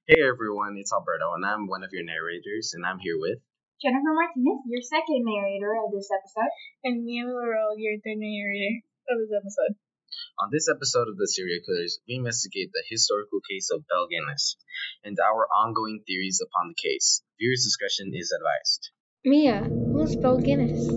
Hey everyone, it's Alberto, and I'm one of your narrators, and I'm here with. Jennifer Martinez, your second narrator of this episode. And Mia Laurel, your third narrator of this episode. On this episode of The Serial Killers, we investigate the historical case of Belle Gunness and our ongoing theories upon the case. Viewers' discretion is advised. Mia, who's Belle Gunness?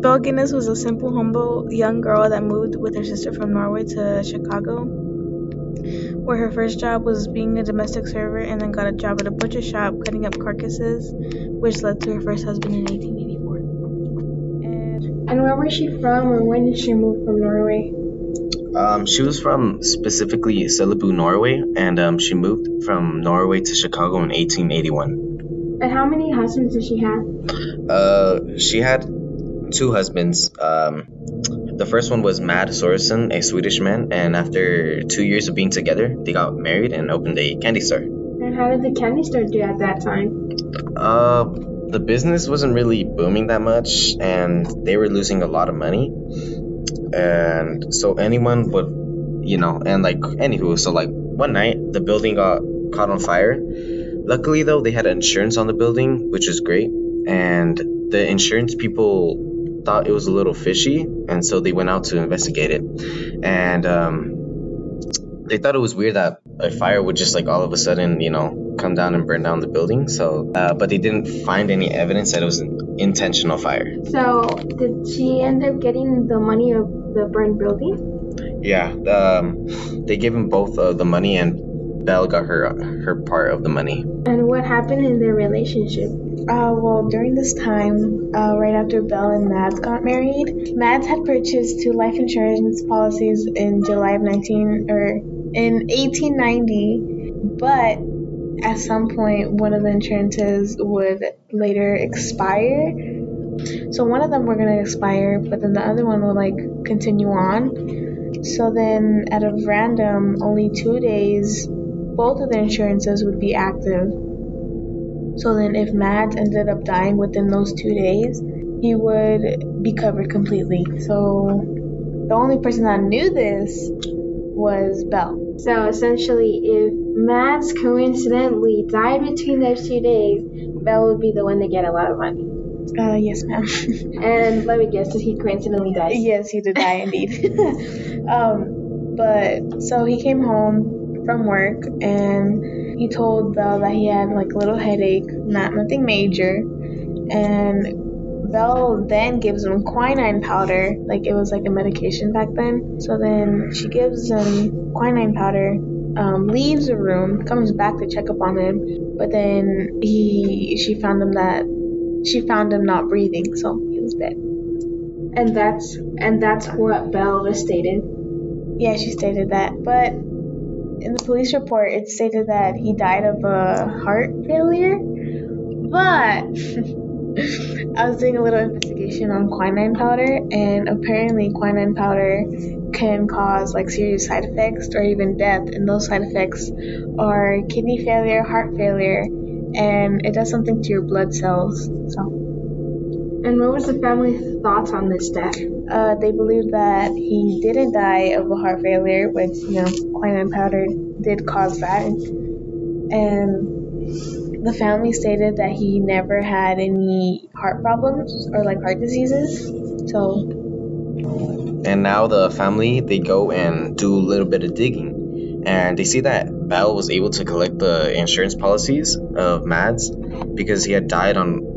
Belle Gunness was a simple, humble young girl that moved with her sister from Norway to Chicago, where her first job was being a domestic server, and then got a job at a butcher shop cutting up carcasses, which led to her first husband in 1884. And where was she from, or when did she move from Norway? She was from specifically Selebu, Norway, and she moved from Norway to Chicago in 1881. And how many husbands did she have? She had two husbands. The first one was Mad Sorensen, a Swedish man, and after 2 years of being together, they got married and opened a candy store. And how did the candy store do at that time? The business wasn't really booming that much, and they were losing a lot of money. And so anyone would, one night, the building got caught on fire. Luckily, though, they had insurance on the building, which was great, and the insurance people thought it was a little fishy, and so they went out to investigate it. And they thought it was weird that a fire would just all of a sudden, come down and burn down the building. So, but they didn't find any evidence that it was an intentional fire. So, did she end up getting the money of the burned building? Yeah, they gave him both the money, and Belle got her part of the money. And what happened in their relationship? Well, during this time, right after Belle and Mads got married, Mads had purchased two life insurance policies in July of 1890, but at some point, one of the insurances would later expire. So one of them were going to expire, but then the other one would continue on. So then, out of random, only 2 days, both of the insurances would be active. So then if Mads ended up dying within those 2 days, he would be covered completely. So the only person that knew this was Belle. So essentially, if Mads coincidentally died between those 2 days, Belle would be the one to get a lot of money. Yes, ma'am. And let me guess, did he coincidentally die? Yes, he did die indeed. But so he came home from work, and he told Belle that he had a little headache, nothing major, and Belle then gives him quinine powder, it was a medication back then. So then she gives him quinine powder, leaves the room, comes back to check up on him, but then she found him not breathing, so he was dead. And that's what Belle stated. Yeah, she stated that, but in the police report, it stated that he died of a heart failure, but I was doing a little investigation on quinine powder, and apparently quinine powder can cause serious side effects or even death, and those side effects are kidney failure, heart failure, and it does something to your blood cells. So. And what was the family's thoughts on this death? They believed that he didn't die of a heart failure, which, quinine powder did cause that. And the family stated that he never had any heart problems or heart diseases. So. And now the family, they go and do a little bit of digging. And they see that Belle was able to collect the insurance policies of Mads because he had died on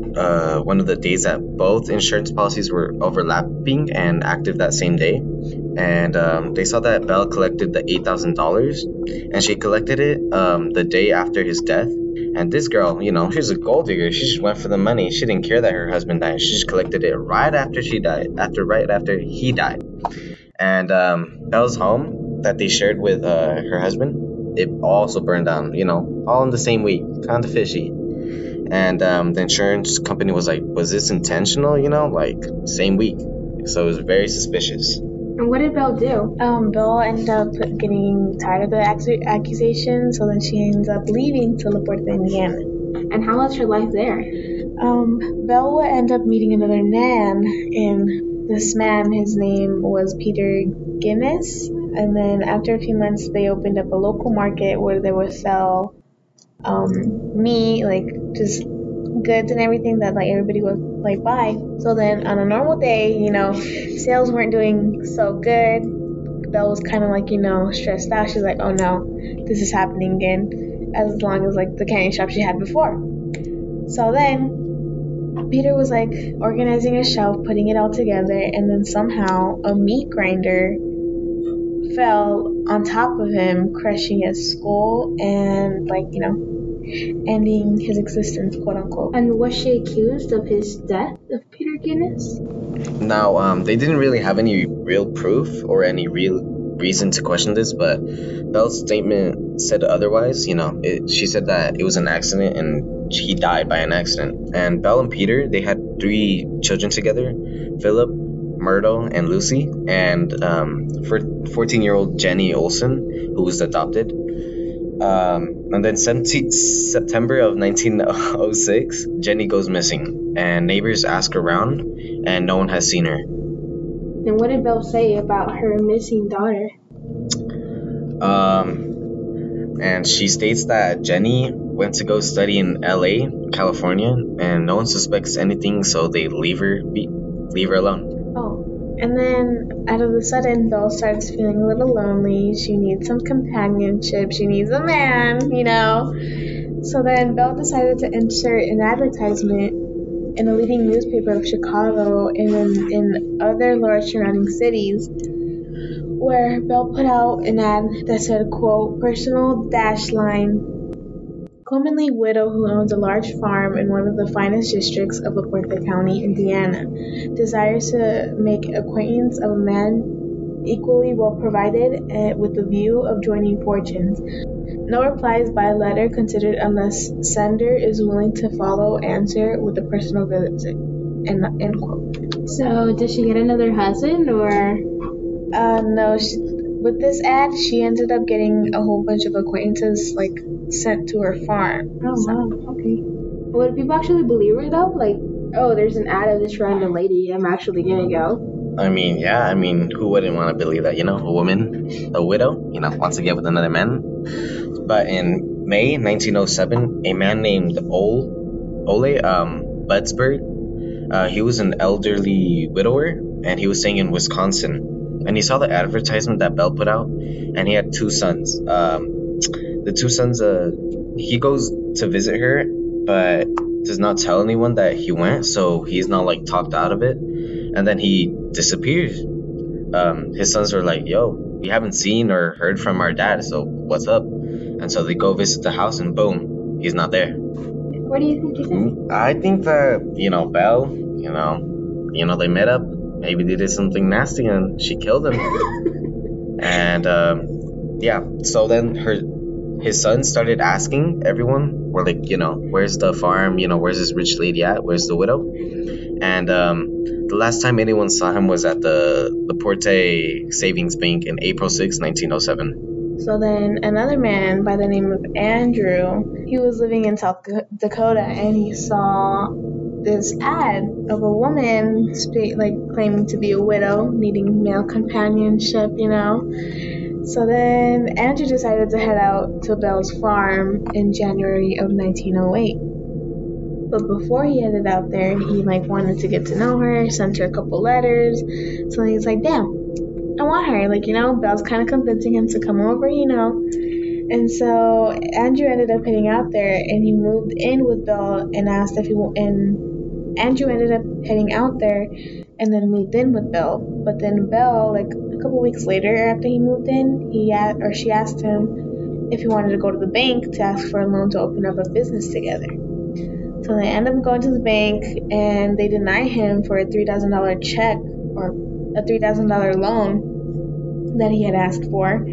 one of the days that both insurance policies were overlapping and active that same day. And they saw that Belle collected the $8,000, and she collected it the day after his death. And this girl, she's a gold digger. She just went for the money. She didn't care that her husband died. She just collected it right after he died. And Belle's home that they shared with her husband, it also burned down, all in the same week. Kind of fishy. And the insurance company was like, was this intentional? Same week. So it was very suspicious. And what did Belle do? Belle ended up getting tired of the accusation, so then she ends up leaving to Laporte, Indiana. And how was her life there? Belle would end up meeting another man, and this man, his name was Peter Guinness. And then after a few months, they opened up a local market where they would sell meat, like just goods and everything that like everybody would like buy. So then on a normal day, sales weren't doing so good. Belle was kind of like, stressed out. She's like, oh no, this is happening again, as long as like the candy shop she had before. So then Peter was like organizing a shelf, putting it all together, and then somehow a meat grinder fell on top of him, crushing his skull and ending his existence, quote unquote. And was she accused of his death, of Peter Gunness? Now, they didn't really have any real proof or any real reason to question this, but Belle's statement said otherwise. She said that it was an accident and he died by an accident. And Belle and Peter, they had 3 children together: Philip, Myrtle, and Lucy, and 14-year-old Jenny Olsen, who was adopted. And then September of 1906, Jenny goes missing, and neighbors ask around, and no one has seen her. And what did Belle say about her missing daughter? And she states that Jenny went to go study in LA, California, and no one suspects anything, so they leave her alone. Oh, and then out of the sudden, Belle starts feeling a little lonely. She needs some companionship. She needs a man, So then Belle decided to insert an advertisement in a leading newspaper of Chicago and in other large surrounding cities, where Belle put out an ad that said, quote, personal dash line, commonly widow who owns a large farm in one of the finest districts of LaPorte County, Indiana, desires to make acquaintance of a man equally well provided with the view of joining fortunes. No replies by letter considered unless sender is willing to follow answer with a personal visit. End quote. So did she get another husband or? No. With this ad, she ended up getting a whole bunch of acquaintances sent to her farm. Oh, wow. Okay. Would people actually believe her though? Like, oh, there's an ad of this random lady. I'm actually gonna go. I mean, yeah. who wouldn't want to believe that? A woman, a widow, wants to get with another man. But in May 1907, a man named Ole Budsberg, he was an elderly widower, and he was staying in Wisconsin. And he saw the advertisement that Belle put out, and he had 2 sons. The 2 sons, he goes to visit her, but does not tell anyone that he went, so he's not talked out of it. And then he disappears. His sons were like, yo, we haven't seen or heard from our dad, so what's up? And so they go visit the house, and boom, he's not there. What do you think he said? I think that, Belle, they met up. Maybe they did something nasty and she killed him. And so then his son started asking everyone, where's the farm, where's this rich lady at, where's the widow? And the last time anyone saw him was at the Porte Savings Bank in April 6, 1907. So then another man by the name of Andrew, he was living in South Dakota, and he saw this ad of a woman claiming to be a widow, needing male companionship, So then Andrew decided to head out to Belle's farm in January of 1908. But before he headed out there, he wanted to get to know her, sent her a couple letters. So he's like, damn, I want her. Belle's kind of convincing him to come over, And so Andrew ended up heading out there, and he moved in with Belle and asked if Andrew ended up heading out there and then moved in with Belle. But then Belle, a couple weeks later after he moved in, she asked him if he wanted to go to the bank to ask for a loan to open up a business together. So they end up going to the bank, and they deny him for a $3,000 check or a $3,000 loan that he had asked for.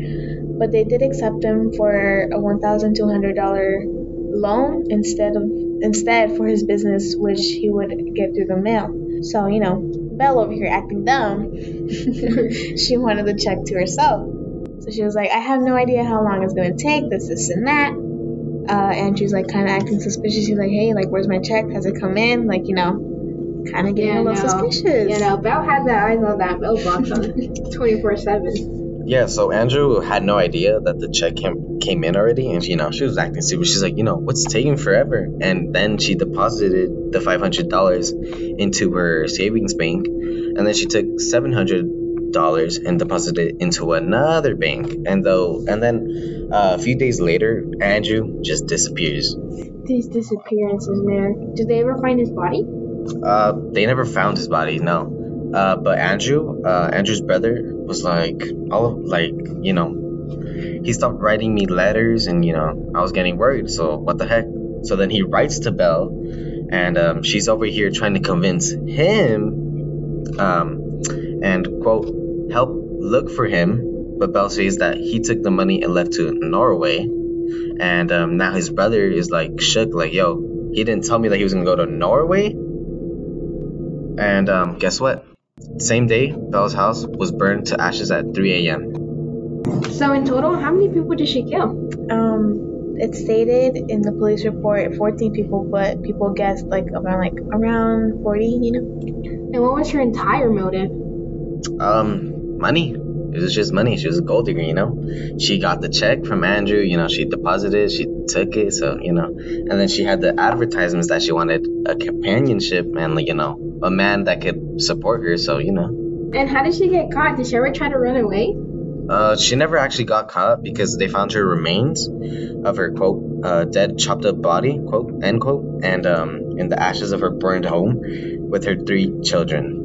But they did accept him for a $1,200 loan instead for his business, which he would get through the mail. So, Belle over here acting dumb, she wanted the check to herself. So she was like, I have no idea how long it's going to take, this and that. Andrew's kind of acting suspicious. He's like, hey, where's my check? Has it come in? Kind of getting a little suspicious. Belle had the eyes on that mailbox on 24/7. Yeah, so Andrew had no idea that the check came in already, and she was acting stupid. She's like, what's taking forever? And then she deposited the $500 into her savings bank, and then she took $700 and deposited it into another bank. And then a few days later, Andrew just disappears. These disappearances, man. Did they ever find his body? They never found his body, no. But Andrew's brother was like, he stopped writing me letters, and I was getting worried. So what the heck? So then he writes to Belle, and she's over here trying to convince him, and quote, help look for him. But Belle says that he took the money and left to Norway, and now his brother is like shook, like, yo, he didn't tell me that he was gonna go to Norway. And guess what? Same day, Belle's house was burned to ashes at 3 a.m. So in total, how many people did she kill? It stated in the police report 14 people, but people guessed around 40, And what was her entire motive? Money. It was just money. She was a gold digger, She got the check from Andrew, she deposited, she took it, so, And then she had the advertisements that she wanted a companionship and, a man that could support her, so, And how did she get caught? Did she ever try to run away? She never actually got caught because they found her remains of her, quote, dead, chopped up body, quote, end quote, and in the ashes of her burned home with her 3 children.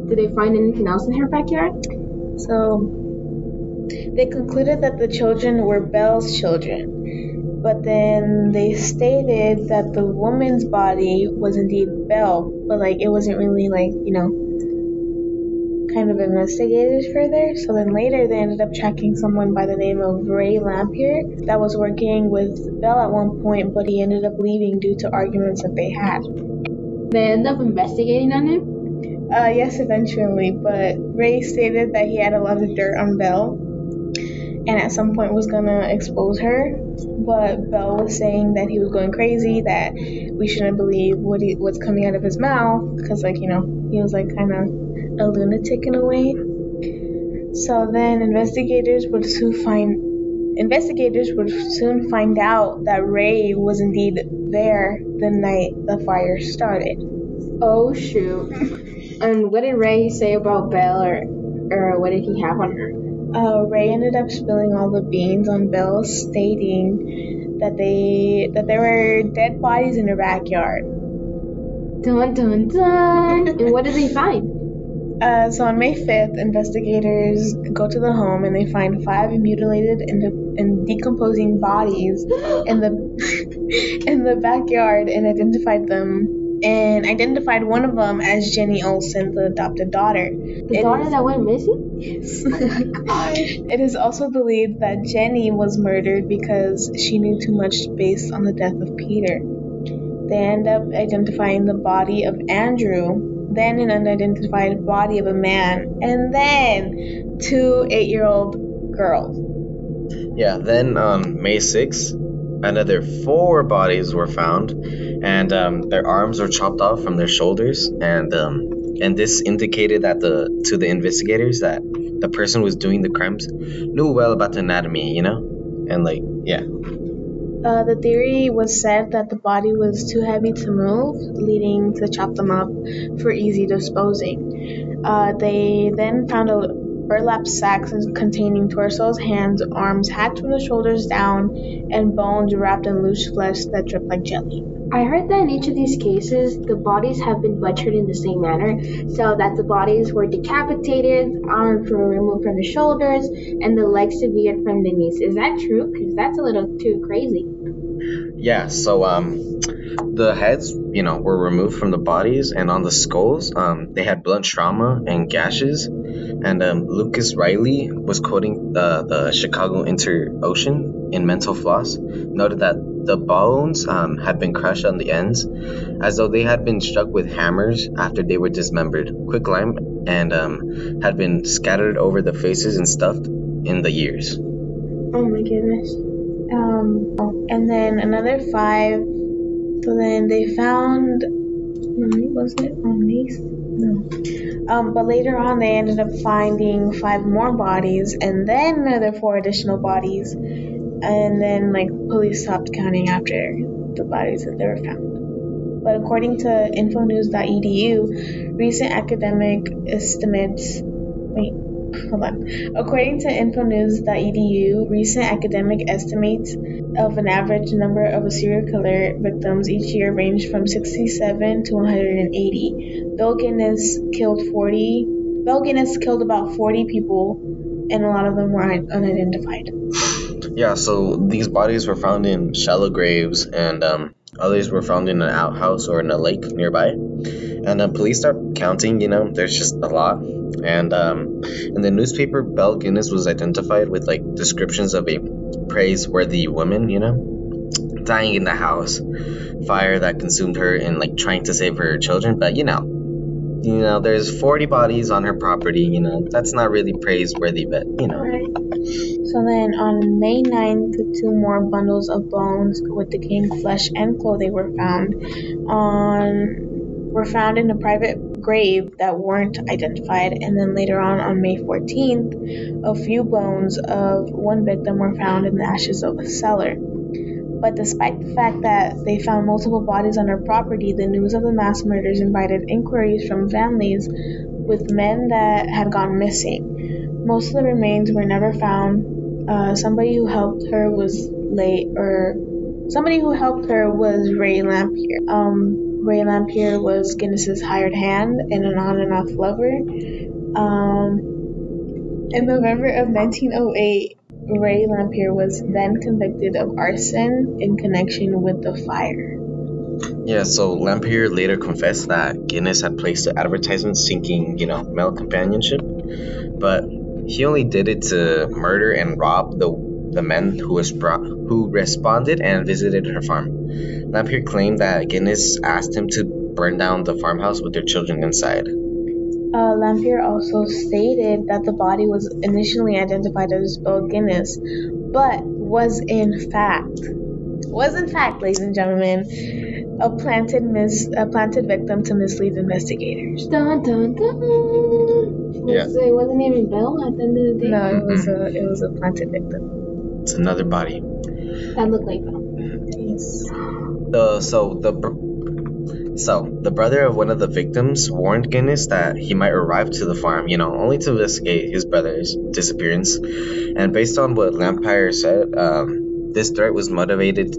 Did they find anything else in her backyard? So they concluded that the children were Belle's children, but then they stated that the woman's body was indeed Belle, but it wasn't really kind of investigated further. So then later they ended up tracking someone by the name of Ray Lampier that was working with Belle at one point, but he ended up leaving due to arguments that they had. They ended up investigating on him? Yes, eventually, but Ray stated that he had a lot of dirt on Belle and at some point was gonna expose her, but Belle was saying that he was going crazy, that we shouldn't believe what's coming out of his mouth, because he was kind of a lunatic in a way. So then investigators would soon find out that Ray was indeed there the night the fire started. Oh shoot. And what did Ray say about Belle, or what did he have on her? Ray ended up spilling all the beans on Belle, stating that there were dead bodies in her backyard. Dun dun dun! And what did they find? So on May 5th, investigators go to the home and they find 5 mutilated and decomposing bodies in the backyard, and identified one of them as Jenny Olsen, the adopted daughter. The daughter that went missing? Yes. It is also believed that Jenny was murdered because she knew too much based on the death of Peter. They end up identifying the body of Andrew, then an unidentified body of a man, and then 2 8-year-old girls. Yeah, then on May 6th, another 4 bodies were found, and their arms were chopped off from their shoulders, and this indicated that to the investigators that the person who was doing the crimes knew well about the anatomy, and yeah. The theory was said that the body was too heavy to move, leading to chop them up for easy disposing. They then found a burlap sacks containing torsos, hands, arms hacked from the shoulders down, and bones wrapped in loose flesh that dripped like jelly. I heard that in each of these cases, the bodies have been butchered in the same manner, so that the bodies were decapitated, arms were removed from the shoulders, and the legs severed from the knees. Is that true? Because that's a little too crazy. Yeah, so the heads, were removed from the bodies, and on the skulls, they had blunt trauma and gashes. And Lucas Riley was quoting the Chicago Inter-Ocean in Mental Floss, noted that the bones had been crushed on the ends, as though they had been struck with hammers after they were dismembered, quicklime, and had been scattered over the faces and stuffed in the ears. Oh my goodness. And then another 5. So then they found, was it on May But later on, they ended up finding 5 more bodies, and then another 4 additional bodies, and then police stopped counting after the bodies that they were found. But according to infonews.edu, recent academic estimates. According to infonews.edu, recent academic estimates of an average number of serial killer victims each year range from 67 to 180. Belle Gunness killed about 40 people, and a lot of them were unidentified. Yeah, so these bodies were found in shallow graves, and others were found in an outhouse or in a lake nearby. And police start counting, there's just a lot. And in the newspaper, Belle Gunness was identified with descriptions of a praiseworthy woman, dying in the house, fire that consumed her, and trying to save her children. But there's 40 bodies on her property. That's not really praiseworthy, but Right. So then on May 9th, 2 more bundles of bones with decaying flesh and clothing were found in a private grave that weren't identified. And then later on May 14th, a few bones of one victim were found in the ashes of a cellar. But despite the fact that they found multiple bodies on her property, the news of the mass murders invited inquiries from families with men that had gone missing. Most of the remains were never found. Somebody who helped her was Ray Lampier. Ray Lampier was Guinness's hired hand and an on and off lover. In November of 1908, Ray Lampier was then convicted of arson in connection with the fire. Yeah, so Lampier later confessed that Guinness had placed an advertisement seeking, male companionship, but he only did it to murder and rob the men who responded and visited her farm. Lampier claimed that Guinness asked him to burn down the farmhouse with their children inside. Lampier also stated that the body was initially identified as Belle Gunness, but was in fact, ladies and gentlemen, a planted victim to mislead investigators. Dun, dun, dun. Yeah. It wasn't even Belle at the end of the day. No, it was a planted victim. It's another body. That looked like Belle. Yes. So the brother of one of the victims warned Guinness that he might arrive to the farm, only to investigate his brother's disappearance. And based on what Lampier said, this threat was motivated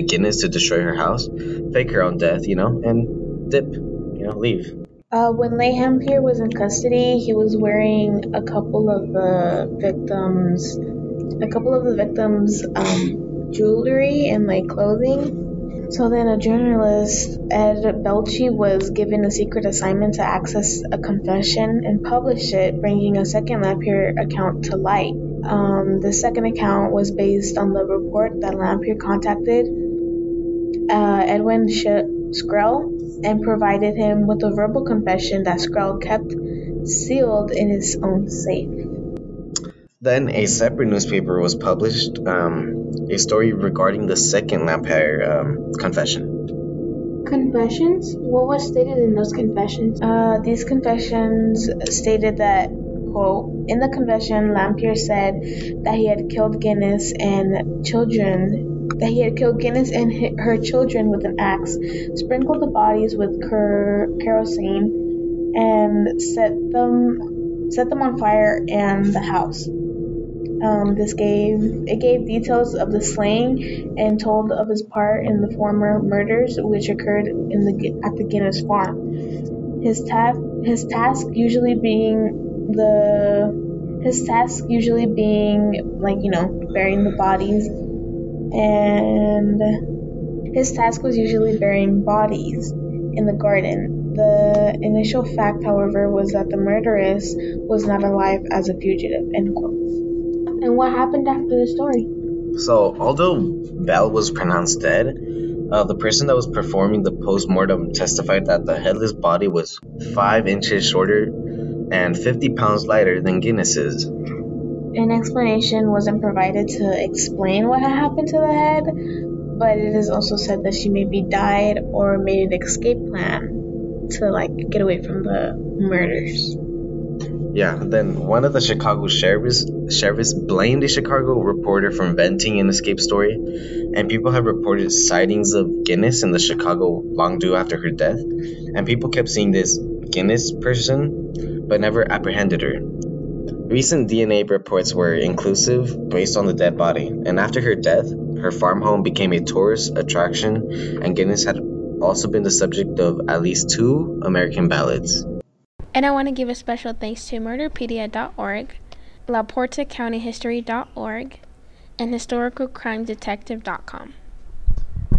Guinness to destroy her house, fake her own death, and dip, leave. When Lampier was in custody, he was wearing a couple of the victims' jewelry and clothing. So then a journalist, Ed Belchi, was given a secret assignment to access a confession and publish it, bringing a second Lampier account to light. The second account was based on the report that Lampier contacted Edwin Skrell and provided him with a verbal confession that Skrell kept sealed in his own safe. Then a separate newspaper was published, a story regarding the second Lampier confession. Confessions? What was stated in those confessions? These confessions stated that, quote, in the confession, Lampier said that he had killed Guinness and her children with an axe, sprinkled the bodies with kerosene, and set them on fire and the house. It gave details of the slaying and told of his part in the former murders which occurred at the Guinness farm. His task usually being burying the bodies, and his task was usually burying bodies in the garden. The initial fact, however, was that the murderess was not alive as a fugitive, end quote. And what happened after the story? So, although Belle was pronounced dead, the person that was performing the post-mortem testified that the headless body was 5 inches shorter and 50 pounds lighter than Guinness's. An explanation wasn't provided to explain what had happened to the head, but it is also said that she maybe died or made an escape plan to like get away from the murders. Yeah, then one of the Chicago sheriffs blamed a Chicago reporter for inventing an escape story, and people have reported sightings of Guinness in the Chicago long due after her death, and people kept seeing this Guinness person, but never apprehended her. Recent DNA reports were inclusive based on the dead body, and after her death, her farm home became a tourist attraction, and Guinness had also been the subject of at least 2 American ballads. And I want to give a special thanks to murderpedia.org, laportacountyhistory.org, and historicalcrimedetective.com.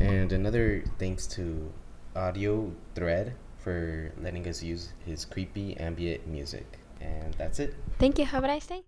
And another thanks to Audio Thread for letting us use his creepy ambient music. And that's it. Thank you. Have a nice day.